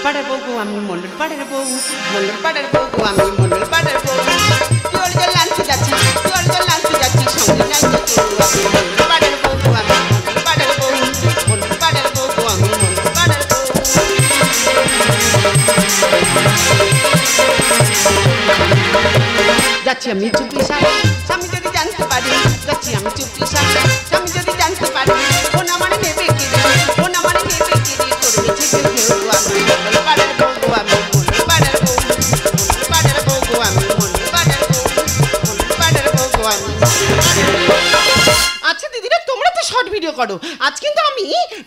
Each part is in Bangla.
পাড়ার বউ গো আমি মন্ডল পাড়ার বউ, মন্ডল পাড়ার বউ গো আমি মন্ডল পাড়ার বউ। জল জল আনতে যাচ্ছি, জল জল আনতে যাচ্ছি, সঙ্গে নাই তো কেউ। আমি মন্ডল পাড়ার বউ গো আমি মন্ডল পাড়ার বউ, মন্ডল পাড়ার বউ গো আমি মন্ডল পাড়ার বউ। যাচ্ছি আমি চুপি সারে, স্বামী যদি জানতে পারি, যাচ্ছি আমি চুপি সারে, স্বামী যদি জানতে পারি, ও না মানে নেবে কি রে, ও না মানে নেবে কি রে, করবে ছেলে কেউ। আমি মন্ডল পাড়ার বউ গো আমি মন্ডল পাড়ার বউ, মন্ডল পাড়ার বউ গো আমি মন্ডল পাড়ার বউ, মন্ডল পাড়ার বউ গো আমি। আচ্ছা দিদিরা, তোমরা তো শর্ট ভিডিও করো, আজ কিন্তু আমি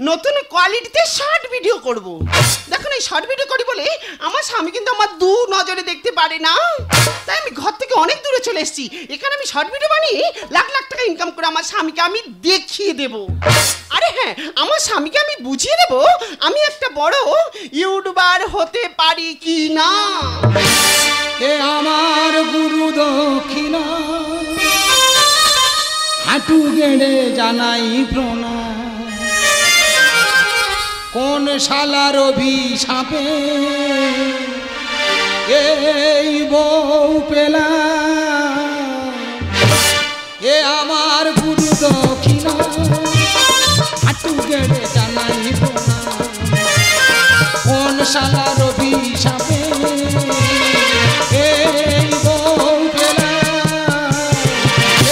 নতুন কোয়ালিটিতে শর্ট ভিডিও করব। দেখুন এই শর্ট ভিডিও করি বলে আমার স্বামী কিন্তু আমার দু নজরে দেখতে পারে না, তাই আমি ঘর থেকে অনেক দূরে চলে এসেছি। এখানে আমি শর্ট ভিডিও বানিয়ে লাখ লাখ টাকা ইনকাম করে আমার স্বামীকে আমি দেখিয়ে দেব। আরে হ্যাঁ, আমার স্বামীকে আমি বুঝিয়ে দেব আমি একটা বড় ইউটিউবার হতে পারি কি না। এ আমার গুরু দক্ষিণা, হাঁটু গেড়ে জানাই প্রণাম। কোন শালার অভিশাপে এই বউ পেলাম। এ আমার গুরু দক্ষিণা, হাঁটু গেড়ে জানাই প্রণাম। কোন শালার অভিশাপে এই বউ পেলাম।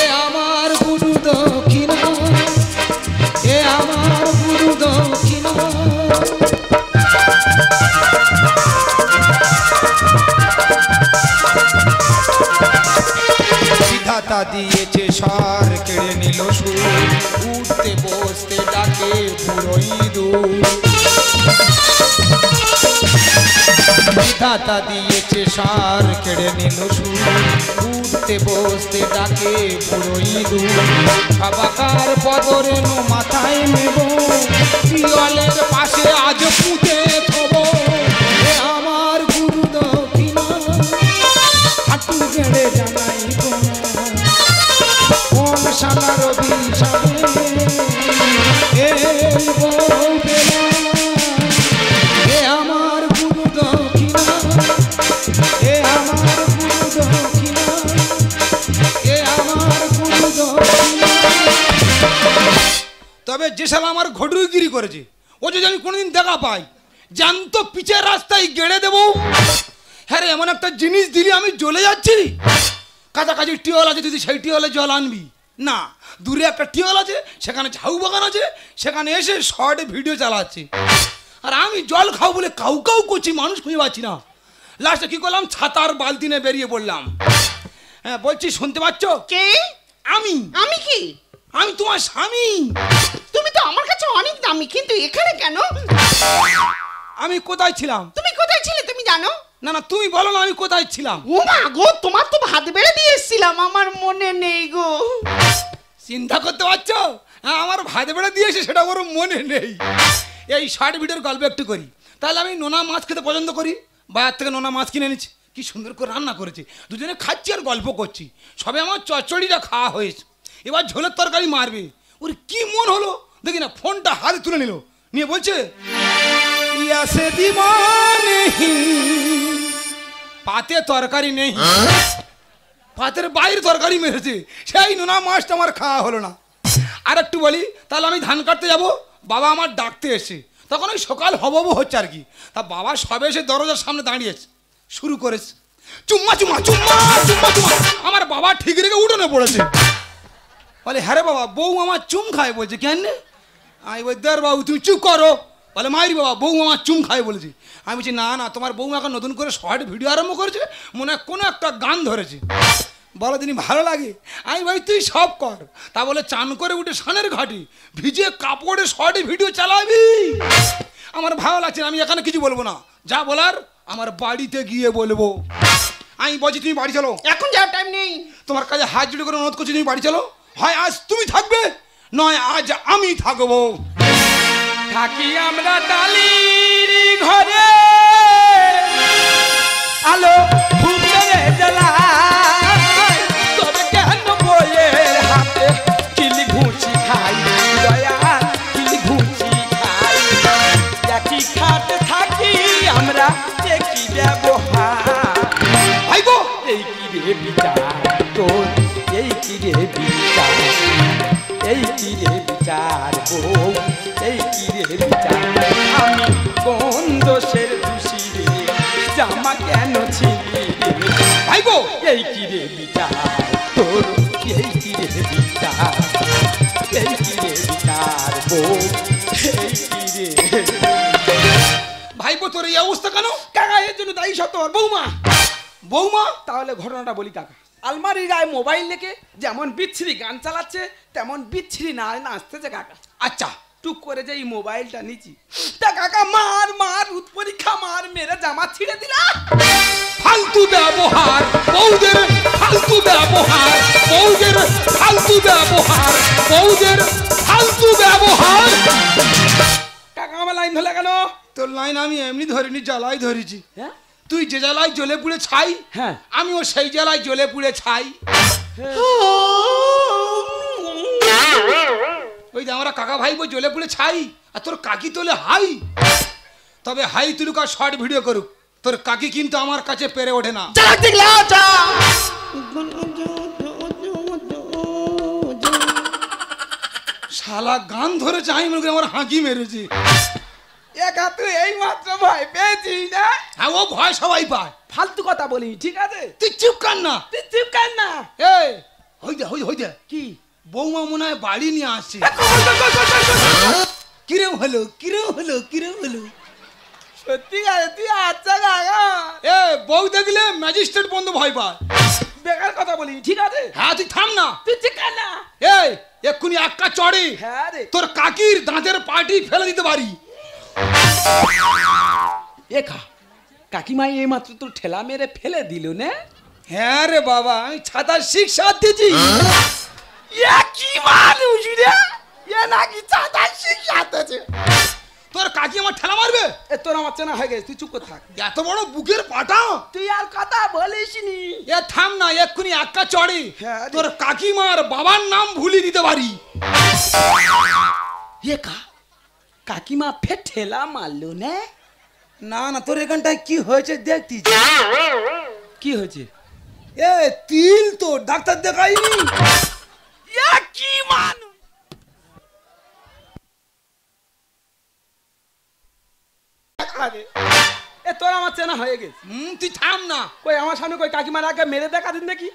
এ আমার গুরু দক্ষিণা, এ আমার গুরু দক্ষিণা। বিধাতা দিয়েছে সার, কেড়ে নিল সুর, উঠতে বসতে ডাকে বুড়ো ইঁদুর। বিধাতা দিয়েছে সার, কেড়ে নিল সুর, উঠতে বসতে ডাকে বুড়ো ইঁদুর। বাবাকার পদরেণু মাথায় নেব, পিয়লের পাশে আজ পুঁতে থব। এ আমার গুরু দক্ষিণা, হাঁটু গেড়ে জানাই প্রণাম। কোন শালার অভিশাপে এই বউ পেলাম। এ আমার গুরু দক্ষিণা, এ আমার গুরু দক্ষিণা, এ আমার গুরু দক্ষিণা। তবে যে শালা আমার ঘটুগিরি করেছে, ও যদি আমি কোনোদিন দেখা পাই, জ্যান্ত পিচের রাস্তায় গেড়ে দেবো। হ্যাঁ রে, এমন একটা জিনিস দিলি আমি জ্বলে যাচ্ছি। কাছাকাছি টিউবওয়েল আছে, যদি সেই টিউবওয়েলে জল আনবি না, দূরে একটা টিউবওয়েল আছে, সেখানে ঝাউ বাগান আছে, সেখানে এসে শর্টে ভিডিও চালাচ্ছে। আর আমি জল খাও বলে কাউ কাউ করছি, মানুষ খুঁজে পাচ্ছি না। লাস্টে কি করলাম, ছাতার বালতি নিয়ে বেরিয়ে পড়লাম। হ্যাঁ বলছি, শুনতে পাচ্ছ? কে? আমি। আমি কি? আমি তোমার স্বামী। তুমি তো আমার কাছে অনেক দামি, কিন্তু এখানে কেন? আমি কোথায় ছিলাম? তুমি কোথায় ছিলে তুমি জানো? না না, তুমি বলো না আমি কোথায় ছিলাম। ও মা গো, তোমার তো ভাত বেড়ে দিয়ে এসেছিলাম, আমার মনে নেই গো। চিন্তা করতে পারছো? হ্যাঁ, আমার ভাত বেড়ে দিয়েছে, সেটা ওর মনে নেই। এই শর্ট ভিডিওর গল্প একটু করি। তাহলে আমি নোনা মাছ খেতে পছন্দ করি, বাজার থেকে নোনা মাছ কিনে এনেছি, কি সুন্দর করে রান্না করেছে, দুজনে খাচ্ছি আর গল্প করছি। সবে আমার চচ্চড়িটা খাওয়া হয়েছে, এবার ঝোলের তরকারি মারবে। ওর কি মন হলো দেখি না, ফোনটা হাতে তুলে নিল, নিয়ে বলছে ইয়াসে দিমানে পাতে তরকারি নেই। পাতের বাইরে তরকারি মেরেছে, সেই নোনা মাছটা আমার খাওয়া হলো না। আর একটু বলি, তাহলে আমি ধান কাটতে যাব, বাবা আমার ডাকতে এসে, তখন ওই সকাল হব হচ্ছে আর কি। তা বাবা সবে এসে দরজার সামনে দাঁড়িয়েছে, শুরু করেছে চুম্মা চুম্মা চুম্মা চুম্মা চুম্মা। আমার বাবা ঠিক রেখে উঠোনে পড়েছে, বলে হ্যাঁ রে বাবা, বউ আমার চুম খায়। বলছে কেন? আমি বলি দেড় বাবু তুমি চুপ করো। বলে মাইরি বাবা, বউ আমার চুম খায় বলেছি। আমি বলছি না না, তোমার বউ এখন নতুন করে শর্ট ভিডিও আরম্ভ করেছে, মনে হয় কোনো একটা গান ধরেছে। বলো তিনি ভালো লাগে। আমি ভাই তুই সব কর। তা বলে চান করে উঠে সানের ঘাটি ভিজে কাপড়ে শর্টে ভিডিও চালাবি। আমার ভালো লাগছে, আমি এখানে কিছু বলবো না, যা বলার আমার বাড়িতে গিয়ে বলবো। আমি বলছি তুমি বাড়ি চলো, এখন যাওয়ার টাইম নেই। তোমার কাছে হাত জুড়ে করে অনুরোধ করছি, তুমি বাড়ি চলো। হয় আজ তুমি থাকবে, নয় আজ আমি থাকবো। থাকি আমরা টালির ঘরে, আলো ঘুমে জ্বালায়, তবে কেন বইয়ের হাতে কিলি ঘুচি খাই, দয়া কিলি ঘুচি খাই। একই খাট থাকি আমরা আমরা একই ব্যবহার। ভাইবো এই কি রে বিচার তোর, এই কি রে বিচার, এই কি রে বিচার বউ, এই কি রে বিচার। আমি কোন দোষের দোষী রে, জামা কেন ছিলি রে? ভাইবো এই কি রে বিচার তোর, এই কি রে বিচার, এই কি রে বিচার বউ, এই কি রে। ভাইবো তোর এই অবস্থা কেন? কাকা এর জন্য দায়ী সব তোমার বৌমা। বৌমা তাহলে ঘটনাটা বলি কাকা। আলমারির গায়ে মোবাইল রেখে যেমন বিচ্ছিরি গান চালাচ্ছে তেমন বিচ্ছিরি নাচতেছে কাকা। আচ্ছা টুক করে যে এই মোবাইলটা নিচি, তা কাকা মার মার উৎপরীক্ষা মার মেরে জামা ছিঁড়ে দিলা। ফালতু ব্যবহার বৌদের, ফালতু ব্যবহার বৌদের, ফালতু ব্যবহার বৌদের, ফালতু ব্যবহার। কাকা আমার লাইন ধরলে কেন? তোর লাইন আমি এমনি ধরিনি, জ্বালাই ধরেছি। হ্যাঁ তুই যে জ্বালায় জ্বলে পুড়ে ছাই, হ্যাঁ আমিও সেই জ্বালায় জ্বলে পুড়ে ছাই। ওই যে আমরা কাকা ভাইবো জ্বলে পুড়ে ছাই, আর তোর কাকি তোলে হাই। তবে হাই তুলুক আর শর্ট ভিডিও করুক, তোর কাকি কিন্তু আমার কাছে পেরে ওঠে না। শালা গান ধরেছে, আমি মনে করি আমার হাঁকি মেরেছি। একা তুই এই মাত্র ভয় পেয়েছিস না? হ্যাঁ ও ভয় সবাই পায়। ফালতু কথা বলি ঠিক আছে? তুই চুপ কর না। তুই চুপ কর না। এই হই দে কি বৌমা মনে হয় বাড়ি নিয়ে আসছে। কিরম হলো কিরম হলো কিরম হলো? সত্যি আছে তুই আচ্ছা কাকা। এ বউ দেখলে ম্যাজিস্ট্রেট বন্ধু ভয় পায়। বেকার কথা বলি ঠিক আছে? হ্যাঁ তুই থাম না। তুই চুপ কর না। এই এক্ষুনি একটা চড়ে হ্যাঁ রে তোর কাকির দাঁতের পাটি ফেলে দিতে পারি। একা কাকিমা এই মাত্র তোর ঠেলা মেরে ফেলে দিল না? হ্যাঁ রে বাবা, আমি ছাতার শিক্ষা দিয়েছি। এ কি মানুষ রে, এ নাকি চাঁদার শিক্ষা দিয়েছে। তোর কাকি আমার ঠেলা মারবে? এ তোর আমার চেনা হয়ে গেছে, তুই চুপ করে থাক। এত বড় বুকের পাটা। তুই আর কথা বলিস নি। এ থাম না, এক্ষুনি একটা চড়ে হ্যাঁ রে। তোর কাকিমার বাবার নাম ভুলিয়ে দিতে পারি। একা কাকিমা ফের ঠেলা মারলো না? না না, তোর এখানটায় কি হয়েছে দেখতি। কি হয়েছে? এ তিল তো ডাক্তার দেখাইনি। এ কি মানুষ এ তোর আমার চেনা হয়ে গেছে। তুই থাম না। কই আমার সামনে কই কাকিমার আগে মেরে দেখা দিন দেখি।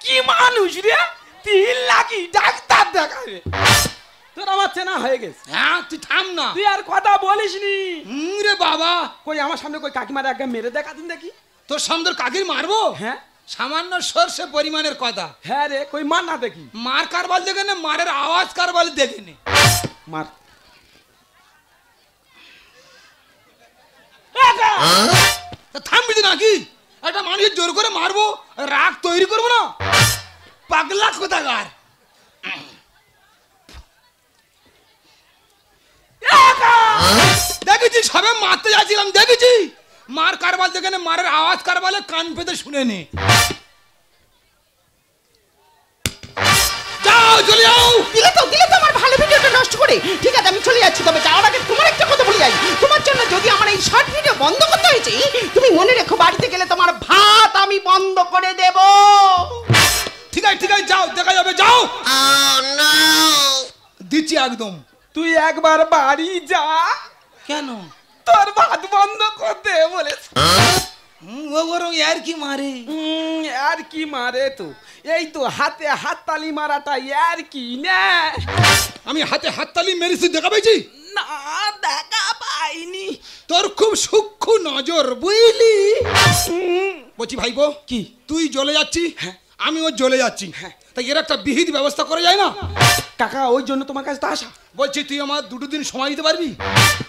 কি মানুষ রে, তিল নাকি ডাক্তার দেখাবে। তোর আমার চেনা হয়ে গেছে। হ্যাঁ তুই থাম না। তুই আর কথা বলিস নি। রে বাবা, কই আমার সামনে কই কাকিমার আগে মেরে দেখা দিন দেখি। তোর সামনে কাকির মারবো? হ্যাঁ সামান্য সর্ষে পরিমাণের কথা। হ্যাঁ রে কই মার না দেখি। মার কারবার দেখে নে, মারের আওয়াজ কারবার দেখে নে। মার। থামবি নাকি? একটা মানুষের জোর করে মারবো, রাগ তৈরি করবো না? পাগলা কোথাকার। দেখেছি সবে মারতে যাচ্ছিলাম, দেখেছি মার কারবার দেখে নে, মারের আওয়াজ কারবালে কান পেতে শুনে নে। যাও চলে যাও। দিলে তো আমার ভালো ভিডিওটা নষ্ট করে। ঠিক আছে আমি চলে যাচ্ছি, তবে যাওয়ার আগে তোমার একটা কথা বলে যাই। তোমার জন্য যদি আমার এই শর্ট ভিডিও বন্ধ করতে হয়েছে, তুমি মনে রেখো বাড়িতে গেলে তোমার ভাত আমি বন্ধ করে দেব। ঠিক আছে যাও, দেখা যাবে, যাও। দিচ্ছি একদম। তুই একবার বাড়ি যা। কেন? তোর ভাত বন্ধ করতে বলেছে। ও বরং আর কি মারে। আর কি মারে তো, এই তো হাতে হাত তালি মারাটা আর কি না। আমি হাতে হাততালি মেরেছি, দেখা পাইছি? না দেখা পাইনি। তোর খুব সূক্ষ্ম নজর বুঝলি। বলছি ভাইবো কি তুই জ্বলে যাচ্ছি, হ্যাঁ। আমিও জ্বলে যাচ্ছি, হ্যাঁ। তাই এর একটা বিহিত ব্যবস্থা করা যায় না? কাকা ওই জন্য তোমার কাছে তো আসা। বলছি তুই আমার 2 দিন সময় দিতে পারবি?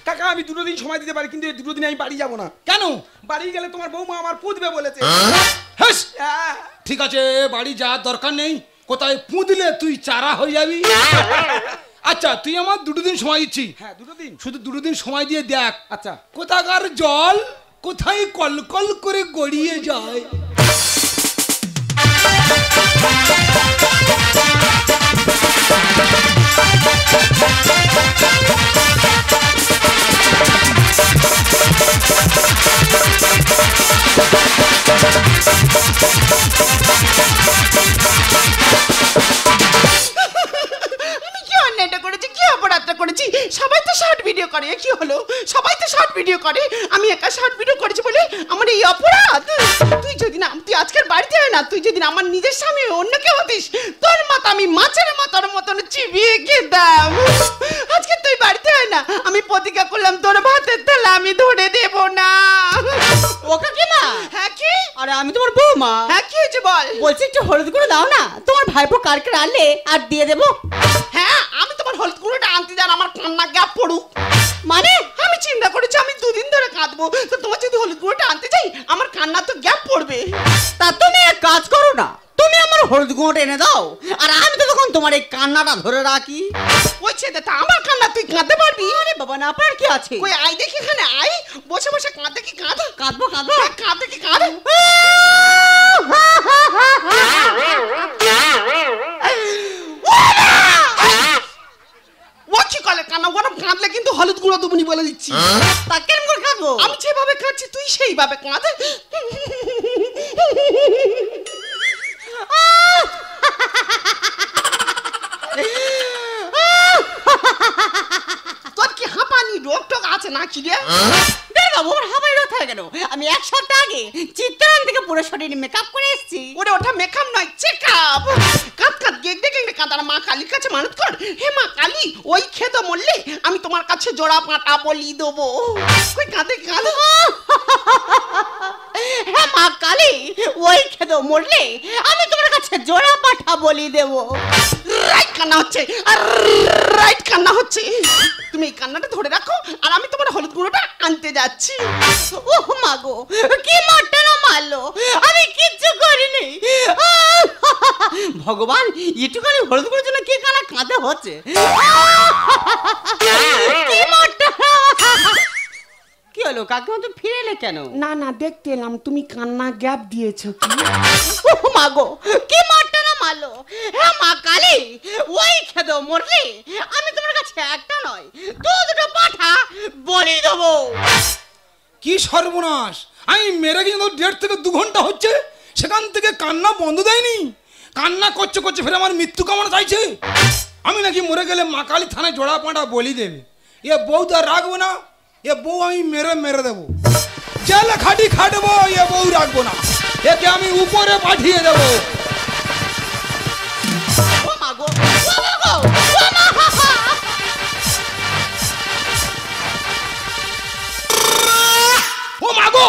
কাকা আমি 2 দিন সময় দিতে পারি, কিন্তু এই 2 দিন আমি বাড়ি যাব না। কেন? বাড়ি গেলে তোমার বৌমা আমার পুঁতবে বলেছে। হ্যাস, হ্যাঁ। ঠিক আছে বাড়ি যাওয়ার দরকার নেই, কোথায় পুঁতলে তুই চারা হয়ে যাবি। আচ্ছা তুই আমার 2 দিন সময় দিচ্ছি। হ্যাঁ 2 দিন। শুধু 2 দিন সময় দিয়ে দেখ আচ্ছা। কোথাকার জল কোথায় কলকল করে গড়িয়ে যায়। করেছি, সবাই তো শর্ট ভিডিও করে, কি হলো সবাই তো শর্ট ভিডিও করে, আমি একা শর্ট ভিডিও করেছি বলে আমার এই অপরাধ? তুই যদি না, তুই আজকের বাড়িতে হয় না, তুই যদি না আমার নিজের স্বামী অন্য কেউ হতিস, তোর মাথা আমি মাছের মাথার মতন চিবিয়ে খেতাম। আজকে তুই বাড়িতে হয় না, আমি প্রতিজ্ঞা করলাম তোর ভাতের থালা আমি ধরে দেব না। ও কাকিমা। হ্যাঁ কি? আরে আমি তোমার বৌমা। হ্যাঁ কি হয়েছে বল? বলছি একটু হলুদ গুঁড়ো দাও না, তোমার ভাইপো কালকে আনলে আর দিয়ে দেবো। হ্যাঁ আমি তোমার হলুদ গুঁড়োটা আনতে যান, আমার কান্না গ্যাপ পড়ুক। মানে আমি চিন্তা করেছি আমি 2 দিন ধরে কাঁদবো, তো তোমার যদি হলুদ গুঁড়োটা আনতে যাই আমার কান্না তো গ্যাপ পড়বে। তা তুমি এক কাজ করো না, তুমি আমার হলুদ গুঁড়োটা এনে দাও, আর আমি তো তখন তোমার এই কান্নাটা ধরে রাখি। ওই ছেদে তা আমার কান্না তুই কাঁদতে পারবি? আরে বাবা না পার কি আছে? ওই আই দেখি এখানে আই, বসে বসে কাঁদতে কি কাঁদ, কাঁদবো কাঁদবো কাঁদতে কি কাঁদ। ও কি কলে কান্না, গরম কাঁদলে কিন্তু হলুদ গুঁড়ো দুবনি বলে দিচ্ছি। তা কেমন করে কাঁদবো? আমি যেভাবে কাঁদছি তুই সেইভাবে কাঁদ। তোর কি হাঁপানি রোগ টোক আছে না কি রে? বাবু আমার হাবাই রোগ থাকে কেন? আমি 1 সপ্তাহ আগে চিত্রান থেকে পুরো শরীরে মেকআপ করে এসেছি। ওরে ওটা মেকআপ নয়, চেকআপ। কাঁদ কাঁদ গেগডে গেগডে কাঁদার মা কালীর কাছে মানত কর, হে মা কালী ওই খেতো মরলে আমি তোমার কাছে জোড়া পাটা বলি দেবো। কই কাঁদে কাঁদ। হ্যাঁ মা কালী ওই খেতো মরলে আমি তোমার কাছে জোড়া পাঠা বলি দেবো। রাইট কান্না হচ্ছে, আর রাইট কান্না হচ্ছে। তুমি এই কান্নাটা ধরে রাখো, আর আমি তোমার হলুদ গুঁড়োটা আনতে যাচ্ছি। ও মা গো কি মারটা না মারলো, আমি কিচ্ছু করিনি। ভগবান একটুখানি হলুদ গুঁড়োর জন্য কি কানা কাঁদে হচ্ছে। কি মারটা। কি হলো কাকিমা তুমি ফিরে এলে কেন? না না দেখতে এলাম তুমি কান্না গ্যাপ দিয়েছো কি। ও মা গো কি মারটা না মারলো। হ্যাঁ মা কালী ওই খেদো মরলে আমি তোমার কাছে একটা নয় 2 পাঠা বলি দেবো। কি সর্বনাশ, আমি মেরে কিন্তু 1.5 থেকে 2 ঘন্টা হচ্ছে, সেখান থেকে কান্না বন্ধ দেয়নি। কান্না করছে করছে ফের আমার মৃত্যু কামনা চাইছে। আমি নাকি মরে গেলে মা কালী থানায় জোড়া পাঁটা বলি দেবে। এ বউ তো আর রাখবো না, এ বউ আমি মেরে মেরে দেবো, জেলে খাটি খাটবো, এ বউ রাখবো না, একে আমি উপরে পাঠিয়ে দেবো। ও মা গো ও মা গো ও মা। ও মাগো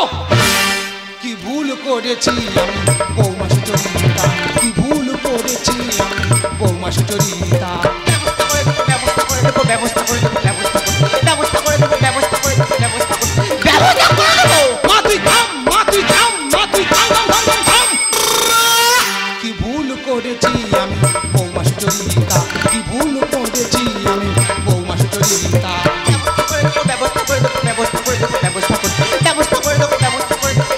কি ভুল করেছি আমি বৌমা সুচরিতা, কি ভুল করেছি আমি বৌমা সুচরিতা। ব্যবস্থা করে দেবো ব্যবস্থা করে দেবো ব্যবস্থা করে দেবো ব্যবস্থা করে দেবো ব্যবস্থা করে দেবো ব্যবস্থা করে দেবো। মা তুই থাম, মা তুই থাম, মা তুই থাম থাম থাম থাম থাম। কি ভুল করেছি আমি বৌমা সুচরিতা, কি ভুল করেছি আমি বৌমা সুচরিতা। ব্যবস্থা করে দেবো ব্যবস্থা করে দেবো ব্যবস্থা করে দেবো ব্যবস্থা করে দেবো ব্যবস্থা করে দেবো ব্যবস্থা করে দেবো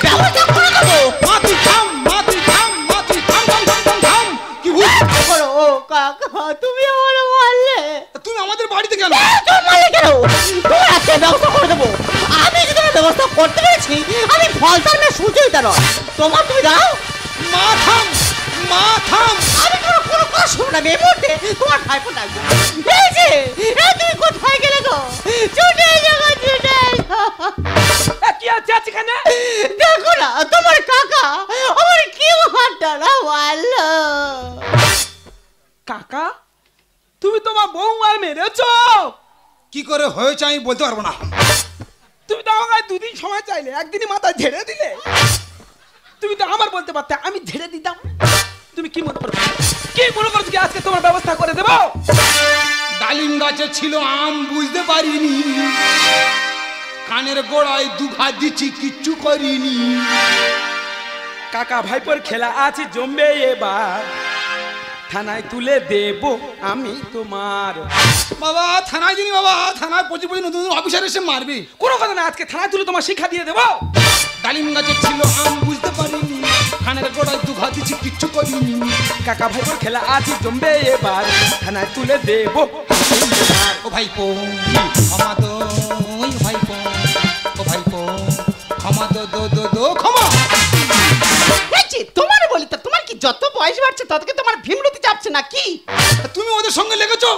ব্যবস্থা করে দেবো। মা তুই থাম, মা তুই থাম, মা তুই থাম থাম থাম থাম থাম। কি ভুল করো ও কাকা তুমি আমার মারলে। তুমি আমাদের বাড়িতে কেন? তুমি মারলে কেন? তোমার আজকে ব্যবস্থা করে দেবো। আমি যদি তোমার ব্যবস্থা করতে পেরেছি আমি ফলতার মেয়ে সুচরিতা নয়। তোমার তুমি দাও। মা থাম, মা থাম। আমি তোমার কোনো কথা শুনবো না, এই মুহূর্তে তোমার ভাইপো ডাকবো। এই যে এই তুমি কোথায় গেলে গো? ছুটে এসো গো, ছুটে এসো। কি আছে এখানে? দেখো না তোমার কাকা আমার কি হাতটা না মারলো। কাকা তুমি তোমার বৌমার মেরেছো? কি করে হয়েছে আমি বলতে পারবো না। তুমি তো আমাকে 2 দিন সময় চাইলে, একদিনই মাথা ঝেড়ে দিলে। তুমি তো আমার বলতে পারতে, আমি ঝেড়ে দিতাম। তুমি কি মনে করো? কি মনে করছো কি আজকে তোমার ব্যবস্থা করে দেবো? ডালিম গাছে ছিল আম বুঝতে পারিনি, কানের গোড়ায় দুঘা দিচ্ছি কিচ্ছু করিনি। কাকা ভাইপোর খেলা আছে জমবে এবার, থানায় তুলে দেব আমি তোমার। বাবা থানায় যিনি, বাবা থানায় পচি পচি নতুন নতুন অফিসার এসে মারবে। কোনো কথা না, আজকে থানায় তুলে তোমার শিক্ষা দিয়ে দেবো। ডালিম গাছে ছিল আম বুঝতে পারিনি, কানের গোড়ায় দুঘা দিচ্ছি কিচ্ছু করিনি। কাকা ভাইপোর খেলা আছে জমবে এবার, থানায় তুলে দেব আমি তোমার। ও ভাইপো ক্ষমা দো, ওই ভাইপো, ও ভাইপো ক্ষমা দো দো দো দো ক্ষমা। তোমার বলি তো, তোমার কি যত বয়স বাড়ছে ততকে তোমার ভীমরতি চাপছে না কি? তুমি ওদের সঙ্গে লেগেছো।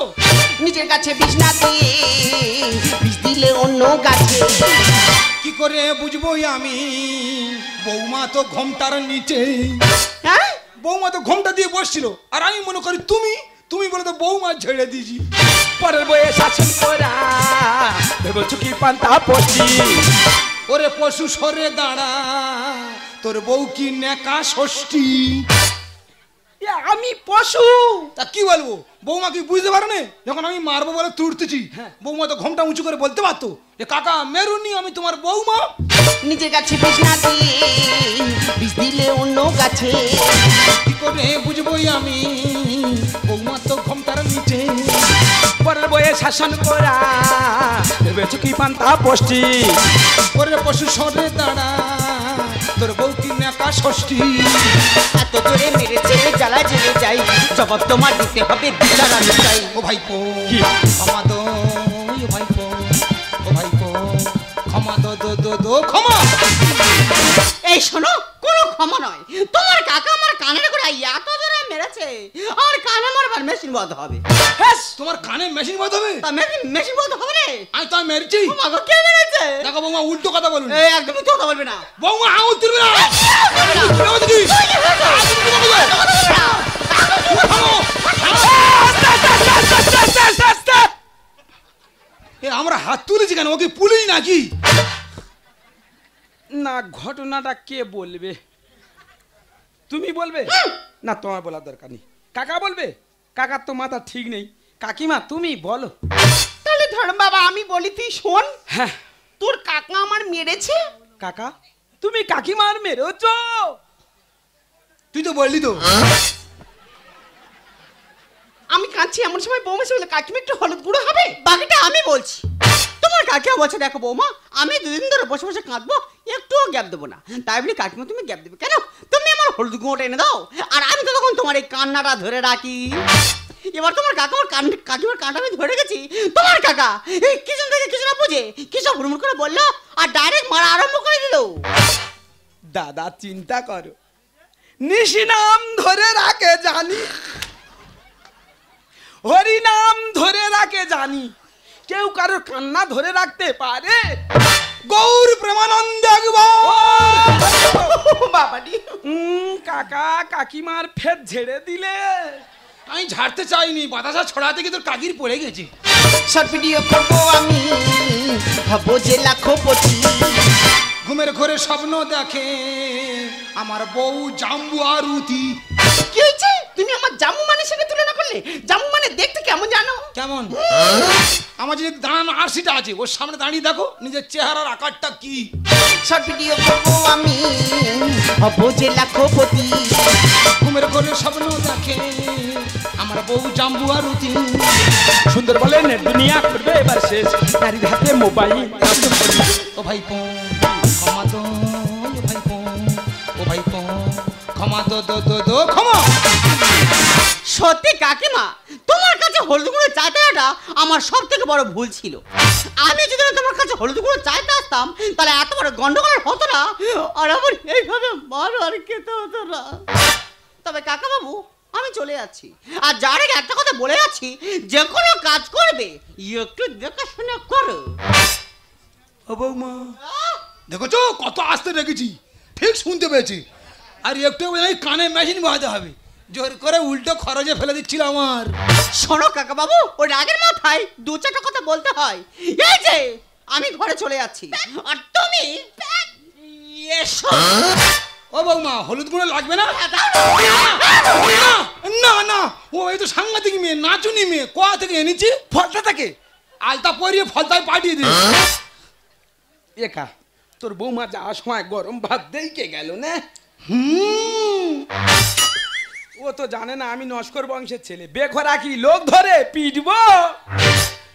নিজের কাছে বিষ না দিয়ে বিষ দিলে অন্য গাছে। কি করে বুঝবো আমি, বৌমা তো ঘোমটার নিচে। হ্যাঁ, বৌমা তো ঘোমটা দিয়ে বসছিল, আর আমি মনে করি তুমি তুমি বলে তো বৌমা ঝেড়ে দিয়েছি। পরের বয়ে শাসন করা ভেবেছো কি পান্তা পচি। ওরে পশু সরে দাঁড়া, তোর বউ কি নেকা ষষ্ঠী। আমি পশু? তা কি বলবো, বৌমা কি বুঝতে পারে না যখন আমি মারবো বলে তুড়তেছি? বৌমা তো ঘোমটা উঁচু করে বলতে পারতো যে কাকা মেরুনি, আমি তোমার বৌমা। নিজের কাছে বিষ না দিয়ে বিষ দিলে অন্য গাছে। কি করে বুঝবোই আমি, বৌমা তো ঘোমটার নিচে। পরের বয়ে শাসন করা ভেবেছো কি পান্তা পচি। ওরে পশু সরে দাঁড়া, তোর বউ কি নেকা ষষ্ঠী। এত জোরে মেরেছে জ্বালা জেলে যাই, জবাব তোমার দিতে হবে বিচার আমি চাই। ও ভাইপো কি? ক্ষমা দো, ও ভাইপো, ও ভাইপো ক্ষমা দো দো দো দো ক্ষমা। এই শোনো, কোনো ক্ষমা নয়। তোমার কাকা আমার কানের গোড়ায় এত জোরে মেরেছে, আর কানে মারবার মেশিন বন্ধ হবে। তোমার কানে মেশিন বাঁধাবে? তা মেশিন বন্ধ হবে রে? আমি তো মেরেছি। আমাকে কে মেরেছে? দেখো বৌমা উল্টো কথা বলুন। এই একদমই তো কথা বলবে না। বৌমা আঙুল তুলবে না। আমরা হাত তুলেছি কেন, ওকে পুলিশ নাকি? না, ঘটনাটা কে বলবে? তুমি বলবে না, তোমার বলার দরকার নেই। কাকা বলবে? কাকার তো মাথা ঠিক নেই। কাকিমা তুমি বলো। তাহলে ধর্ম বাবা আমি বলি, তুই শোন। হ্যাঁ। তোর কাকা আমার মেরেছে। কাকা তুমি কাকিমার মেরেছো? তুই তো বললি তো। আমি কাঁদছি এমন সময় বৌমা এসে বলে কাকিমা একটু হলুদ গুঁড়ো হবে। বাকিটা আমি বলছি। তোমার কাকিমা বলছে দেখো বৌমা, আমি দুদিন ধরে বসে বসে কাঁদবো, একটুও গ্যাপ দেবো না। তাই বলি কাকিমা তুমি গ্যাপ দেবে কেন? তুমি আমার হলুদ গুঁড়োটা এনে দাও, আর আমি তো তখন তোমার এই কান্নাটা ধরে রাখি। এবার তোমার কাকিমার কানটা আমি ধরে গেছি। তোমার কাকা এই কিছু থেকে কিছু না বুঝে কি সব হুড়মুড় করে বললো, আর ডাইরেক্ট মারা আরম্ভ করে দিল। দাদা চিন্তা করো, নিশি নাম ধরে রাখে জানি, হরি নাম ধরে রাখে জানি, কেউ কারোর কান্না ধরে রাখতে পারে? গৌর প্রেমানন্দ বাবাডি। কাকা কাকিমার ফের ঝেড়ে দিলে। আমি ঝাড়তে চাইনি, বাতাসা ছড়াতে গিয়ে তোর কাকির পড়ে গেছে। শর্ট ভিডিও করবো আমি, ভাবো যে লাখপতি। ঘুমের ঘরে স্বপ্ন দেখে আমার বউ জাম্বু আর উতি। কি হয়েছে? তুমি আমার জামু মানের সঙ্গে তুলনা করলে? জামু মানে দেখতে কেমন জানো? কেমন? আমার যে দাঁড়ানো আরসিটা আছে ওর সামনে দাঁড়িয়ে দেখো নিজের চেহারার আকারটা কি। শর্ট ভিডিও করবো আমি, ভাবো যে লাখপতি। ঘুমের ঘরে স্বপ্ন দেখে আমার বউ জাম্বু আর উতি। সুন্দর বলে নেট দুনিয়া করবে এবার শেষ, নারীর হাতে মোবাইল। ও ভাইপো ক্ষমা দো, ও ভাইপো, ও ভাইপো ক্ষমা দো দো দো দো ক্ষমা। সত্যি কাকিমা, তোমার কাছে হলুদ গুঁড়ো চাইতে আটা আমার সব থেকে বড় ভুল ছিল। আমি যদি না তোমার কাছে হলুদ গুঁড়ো চাইতে আসতাম, তাহলে এত বড় গন্ডগোল হতো না, আর আমার এইভাবে মার আর খেতে হতো না। তবে কাকা বাবু আমি চলে যাচ্ছি, আর যার আগে একটা কথা বলে যাচ্ছি, যে কোনো কাজ করবে একটু দেখাশোনা করো। ও বৌমা দেখেছো কত আস্তে রেখেছি, ঠিক শুনতে পেয়েছি। আর একটু কানে মেশিন বাজাতে হবে, জোর করে উল্টো খরচে ফেলে দিচ্ছিল আমার। শোনো কাকা বাবু, ওই রাগের মাথায় দু চারটা কথা বলতে হয়। এই যে আমি ঘরে চলে যাচ্ছি, আর তুমি এসো। ও ও বৌমা হলুদ গুঁড়ো লাগবে না? না না, ও এই তো সাংঘাতিক মেয়ে, নাচুনি মেয়ে। কোয়া থেকে এনেছি? ফলতা থাকে আলতা পরিয়ে ফলতায় পাঠিয়ে দিই। একা তোর বৌমা যাওয়ার সময় গরম ভাত দেইকে গেল না। ও তো জানে না আমি নস্কর বংশের ছেলে। বেখরা কি লোক ধরে পিটবো?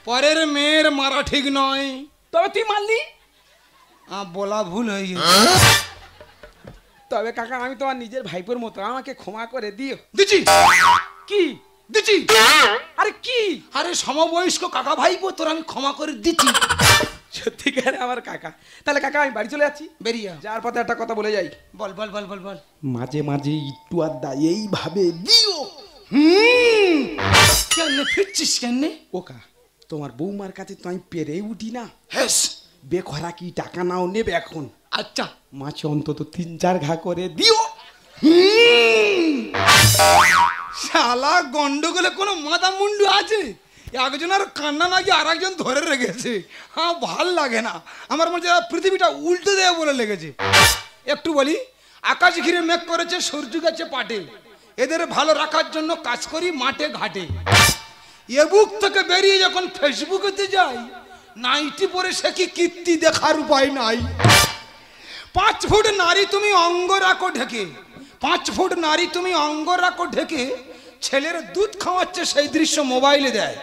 পরের মেয়ের মারা ঠিক নয়। তবে তুই মারলি। বলা ভুল হয়ে গেছে। তবে কাকা আমি তোমার নিজের ভাইপোর মতো, আমাকে ক্ষমা করে দিও। দিচ্ছি। কি দিচ্ছি? আরে কি? আরে সমবয়স্ক কাকা ভাইপো, তোর আমি ক্ষমা করে দিচ্ছি। সত্যিকার আমার কাকা। তাহলে কাকা আমি বাড়ি চলে যাচ্ছি। বেরিয়া যার পথে একটা কথা বলে যাই। বল বল বল বল বল। মাঝে মাঝে একটু আড্ডা এইভাবে দিও। কেন ফিরছিস কেন? ওকা তোমার বৌমার কাছে তো আমি পেরে উঠি না। হেস, বেখরা কি টাকা নাও নেবে এখন? আচ্ছা মাছে অন্তত 3-4 ঘা করে দিও। শালা গন্ডগোলে কোনো মাথা মুন্ডু আছে? একজনের কান্না নাকি আর একজন ধরে রেখেছে। হ্যাঁ, ভাল লাগে না আমার। মনে হয় পৃথিবীটা উল্টে দেয় বলে লেগেছে। একটু বলি, আকাশ ঘিরে মেঘ করেছে, সূর্য গেছে পাটে। এদের ভালো রাখার জন্য কাজ করি মাঠে ঘাটে। এ বুক থেকে বেরিয়ে যখন ফেসবুকেতে যাই, নাইটি পরে সে কি কীর্তি দেখার উপায় নাই। 5 ফুট নারী তুমি অঙ্গ রাখো ঢেকে, 5 ফুট নারী তুমি অঙ্গ রাখো ঢেকে, ছেলের দুধ খাওয়াচ্ছে সেই দৃশ্য মোবাইলে দেয়।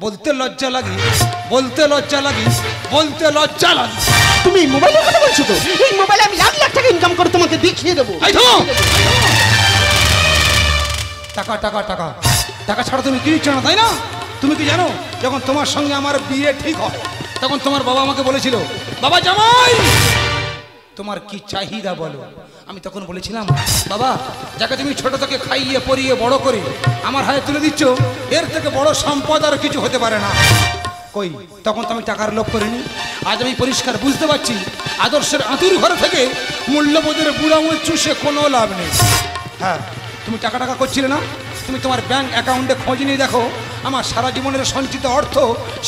বলতে লজ্জা লাগে, বলতে লজ্জা লাগে, বলতে লজ্জা লাগে। তুমি এই মোবাইলের কথা বলছো তো? এই মোবাইলে আমি লাখ লাখ টাকা ইনকাম করে তোমাকে দেখিয়ে দেবো। এই থামো। টাকা টাকা টাকা টাকা ছাড়া তুমি কি ইচ্ছা না, তাই না? তুমি কি জানো, যখন তোমার সঙ্গে আমার বিয়ে ঠিক হয়, তখন তোমার বাবা আমাকে বলেছিল, বাবা জামাই তোমার কি চাহিদা বলো। আমি তখন বলেছিলাম, বাবা যাকে তুমি ছোট থেকে খাইয়ে পরিয়ে বড় করে আমার হাতে তুলে দিচ্ছ, এর থেকে বড় সম্পদ আর কিছু হতে পারে না। কই, তখন তো আমি টাকার লোভ করিনি। আজ আমি পরিষ্কার বুঝতে পারছি, আদর্শের আঁতুর ঘরে থেকে মূল্যবোধের বুড়া আঙুল চুষে কোনো লাভ নেই। হ্যাঁ, তুমি টাকা টাকা করছিলে না? তুমি তোমার ব্যাংক অ্যাকাউন্টে খোঁজ নিয়ে দেখো, আমার সারা জীবনের সঞ্চিত অর্থ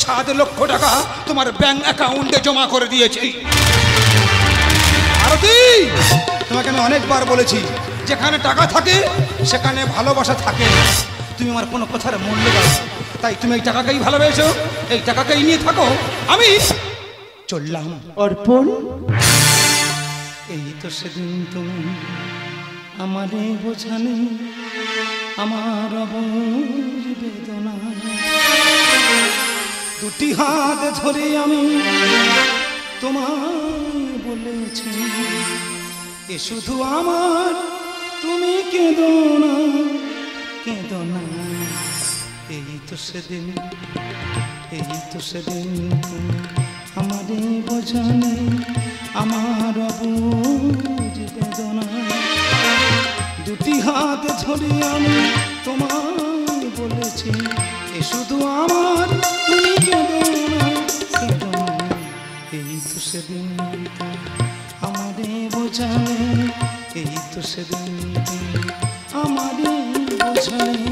7 লক্ষ টাকা তোমার ব্যাংক অ্যাকাউন্টে জমা করে দিয়েছি। আরতি, তোমাকে আমি অনেকবার বলেছি, যেখানে টাকা থাকে সেখানে ভালোবাসা থাকে। তুমি আমার কোনো কথার মূল্য দাও, তাই তুমি এই টাকাকেই ভালোবেসো, এই টাকাকেই নিয়ে থাকো। আমি চললাম। অর্পণ, এই তো সেদিন তুমি আমারে বোঝালে, আমার অবুঝ বেদনা। দুটি হাত ধরে আমি তোমায় বলেছি, এ শুধু আমার, তুমি কেঁদো না, কেঁদো না। এই তো সেদিন, এই তো সেদিন তুমি আমারে বোঝালে, আমার অবুঝ বেদনা। দুটি হাত ধরে আমি তোমায় বলেছি, এ শুধু আমার, তুমি কেঁদো না, কেঁদো না। এই তো সেদিন আমারে বোঝালে, এই তো সেদিন আমারে বোঝালে।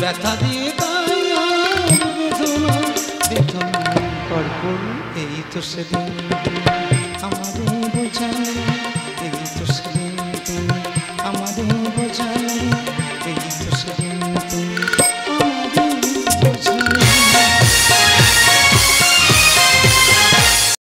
ব্যথা দিয়ে তাই আর বেদনা, বেদনা। এই তো সেদিন